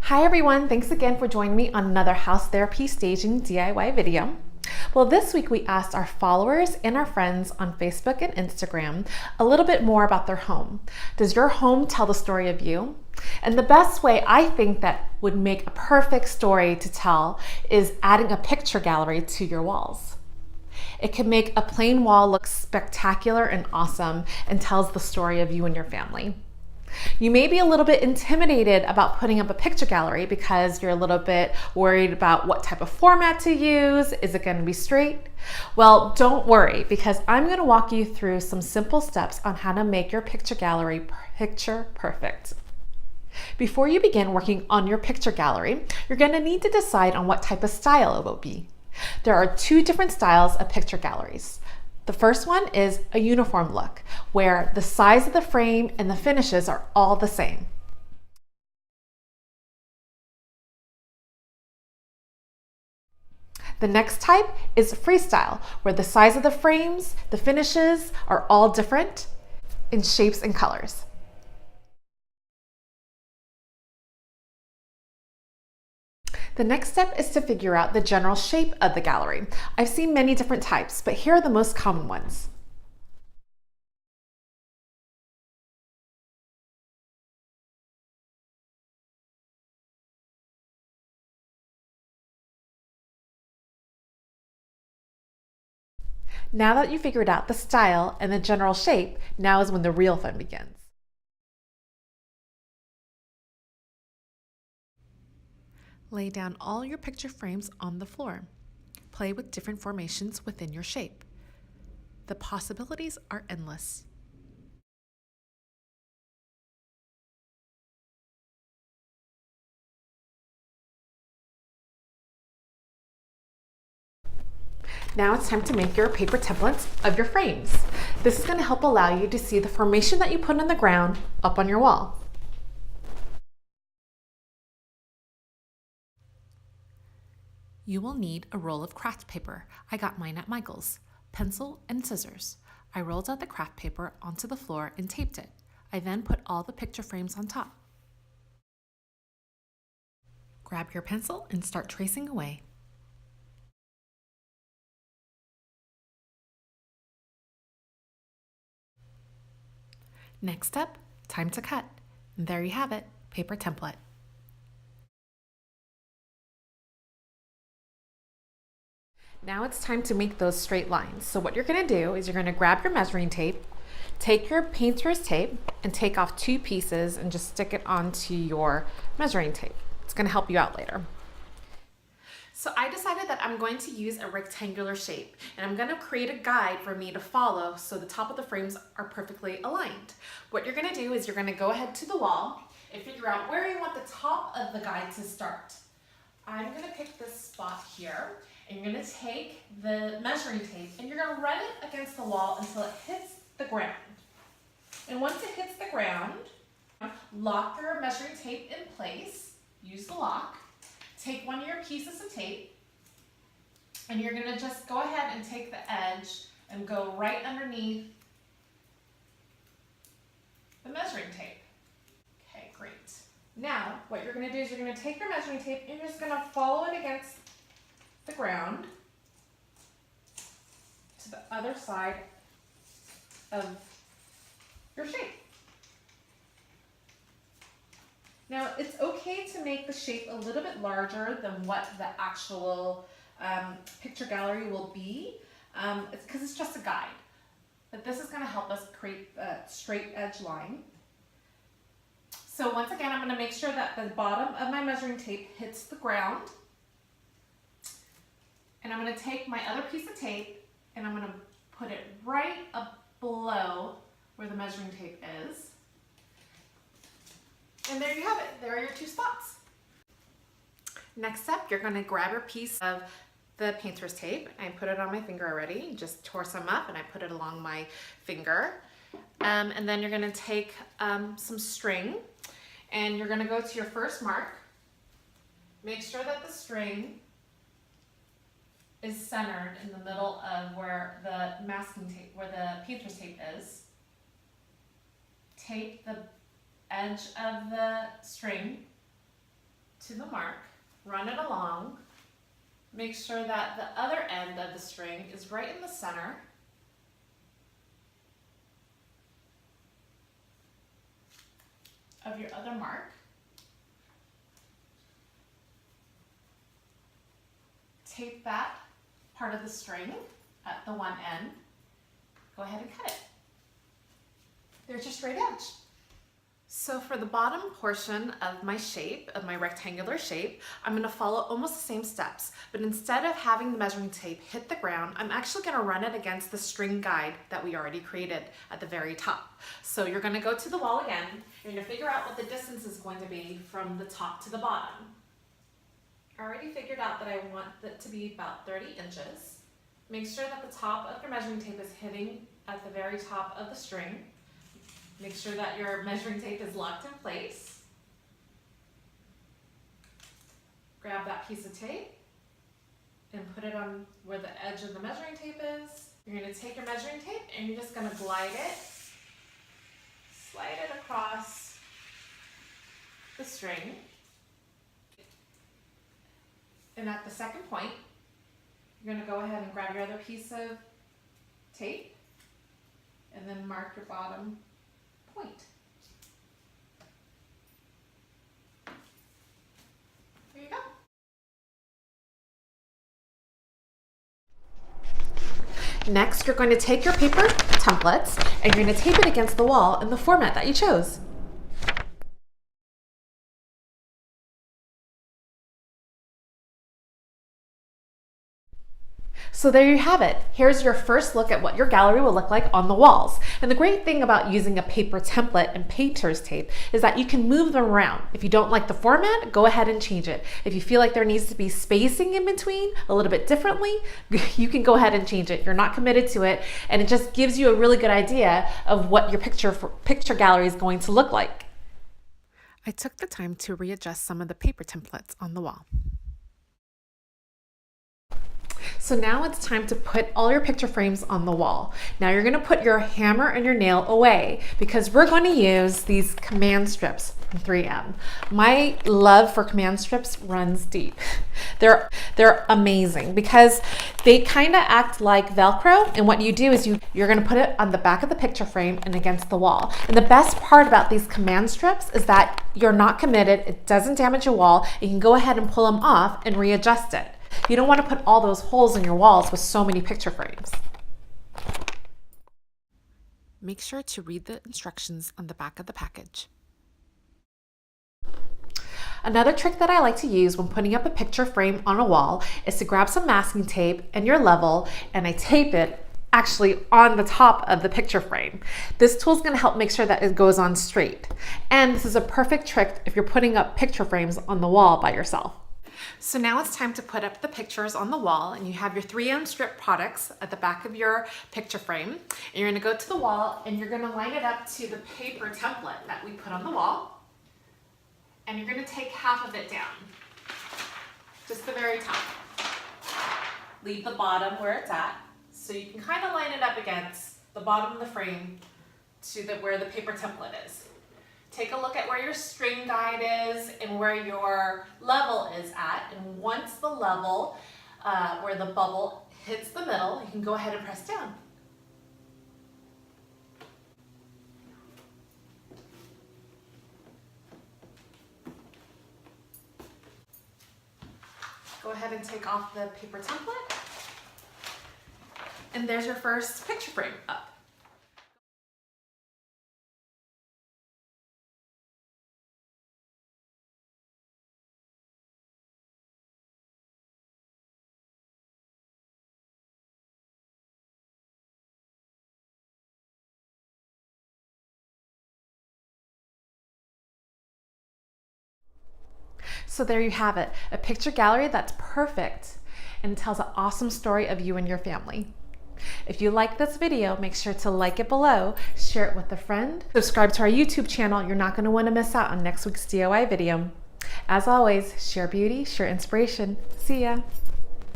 Hi everyone, thanks again for joining me on another house therapy staging DIY video. Well, this week we asked our followers and our friends on Facebook and Instagram a little bit more about their home. Does your home tell the story of you? And the best way I think that would make a perfect story to tell is adding a picture gallery to your walls. It can make a plain wall look spectacular and awesome and tells the story of you and your family. You may be a little bit intimidated about putting up a picture gallery because you're a little bit worried about what type of format to use. Is it going to be straight? Well, don't worry, because I'm going to walk you through some simple steps on how to make your picture gallery picture perfect. Before you begin working on your picture gallery, you're going to need to decide on what type of style it will be. There are two different styles of picture galleries. The first one is a uniform look, where the size of the frame and the finishes are all the same. The next type is freestyle, where the size of the frames, the finishes are all different in shapes and colors. The next step is to figure out the general shape of the gallery. I've seen many different types, but here are the most common ones. Now that you figured out the style and the general shape, now is when the real fun begins. Lay down all your picture frames on the floor. Play with different formations within your shape. The possibilities are endless. Now it's time to make your paper templates of your frames. This is going to help allow you to see the formation that you put in the ground up on your wall. You will need a roll of craft paper. I got mine at Michael's. Pencil and scissors. I rolled out the craft paper onto the floor and taped it. I then put all the picture frames on top. Grab your pencil and start tracing away. Next step, time to cut. And there you have it, paper template. Now it's time to make those straight lines. So what you're gonna do is you're gonna grab your measuring tape, take your painter's tape and take off 2 pieces and just stick it onto your measuring tape. It's gonna help you out later. So I decided that I'm going to use a rectangular shape, and I'm gonna create a guide for me to follow so the top of the frames are perfectly aligned. What you're gonna do is you're gonna go ahead to the wall and figure out where you want the top of the guide to start. I'm gonna pick this spot here, and you're gonna take the measuring tape and you're gonna run it against the wall until it hits the ground. And once it hits the ground, lock your measuring tape in place, use the lock, take one of your pieces of tape, and you're gonna just go ahead and take the edge and go right underneath the measuring tape. Okay, great. Now, what you're gonna do is you're gonna take your measuring tape and you're just gonna follow it against the ground to the other side of your shape. Now, it's okay to make the shape a little bit larger than what the actual picture gallery will be. It's because it's just a guide. But this is gonna help us create a straight edge line. So once again, I'm gonna make sure that the bottom of my measuring tape hits the ground. And I'm gonna take my other piece of tape and I'm gonna put it right up below where the measuring tape is. And there you have it, there are your 2 spots. Next up, you're gonna grab your piece of the painter's tape. I put it on my finger already, just tore some up and I put it along my finger. And then you're gonna take some string and you're gonna go to your first mark. Make sure that the string is centered in the middle of where the masking tape, where the painter's tape is. Take the edge of the string to the mark, run it along. Make sure that the other end of the string is right in the center. Of your other mark. Tape that part of the string at the one end. Go ahead and cut it. There's your straight edge. So for the bottom portion of my shape, of my rectangular shape, I'm going to follow almost the same steps, but instead of having the measuring tape hit the ground, I'm actually going to run it against the string guide that we already created at the very top. So you're going to go to the wall again, and you're going to figure out what the distance is going to be from the top to the bottom. I already figured out that I want it to be about 30 inches. Make sure that the top of your measuring tape is hitting at the very top of the string. Make sure that your measuring tape is locked in place. Grab that piece of tape and put it on where the edge of the measuring tape is. You're going to take your measuring tape and you're just going to slide it across the string. And at the second point, you're going to go ahead and grab your other piece of tape and then mark your bottom point. There you go. Next, you're going to take your paper templates and you're going to tape it against the wall in the format that you chose. So there you have it. Here's your first look at what your gallery will look like on the walls. And the great thing about using a paper template and painter's tape is that you can move them around. If you don't like the format, go ahead and change it. If you feel like there needs to be spacing in between a little bit differently, you can go ahead and change it. You're not committed to it, and it just gives you a really good idea of what your picture gallery is going to look like. I took the time to readjust some of the paper templates on the wall. So now it's time to put all your picture frames on the wall. Now you're going to put your hammer and your nail away because we're going to use these command strips from 3M. My love for command strips runs deep. They're amazing because they kind of act like Velcro, and what you do is you're going to put it on the back of the picture frame and against the wall. And the best part about these command strips is that you're not committed, it doesn't damage your wall, you can go ahead and pull them off and readjust it. You don't want to put all those holes in your walls with so many picture frames. Make sure to read the instructions on the back of the package. Another trick that I like to use when putting up a picture frame on a wall is to grab some masking tape and your level, and I tape it actually on the top of the picture frame. This tool is going to help make sure that it goes on straight. And this is a perfect trick if you're putting up picture frames on the wall by yourself. So now it's time to put up the pictures on the wall, and you have your 3M strip products at the back of your picture frame. And you're going to go to the wall and you're going to line it up to the paper template that we put on the wall. And you're going to take half of it down, just the very top. Leave the bottom where it's at, so you can kind of line it up against the bottom of the frame to where the paper template is. Take a look at where your string guide is and where your level is at. And once the level, where the bubble hits the middle, you can go ahead and press down. Go ahead and take off the paper template. And there's your first picture frame up. So there you have it, a picture gallery that's perfect and tells an awesome story of you and your family. If you like this video, make sure to like it below, share it with a friend, subscribe to our YouTube channel. You're not going to want to miss out on next week's DIY video. As always, share beauty, share inspiration. See ya.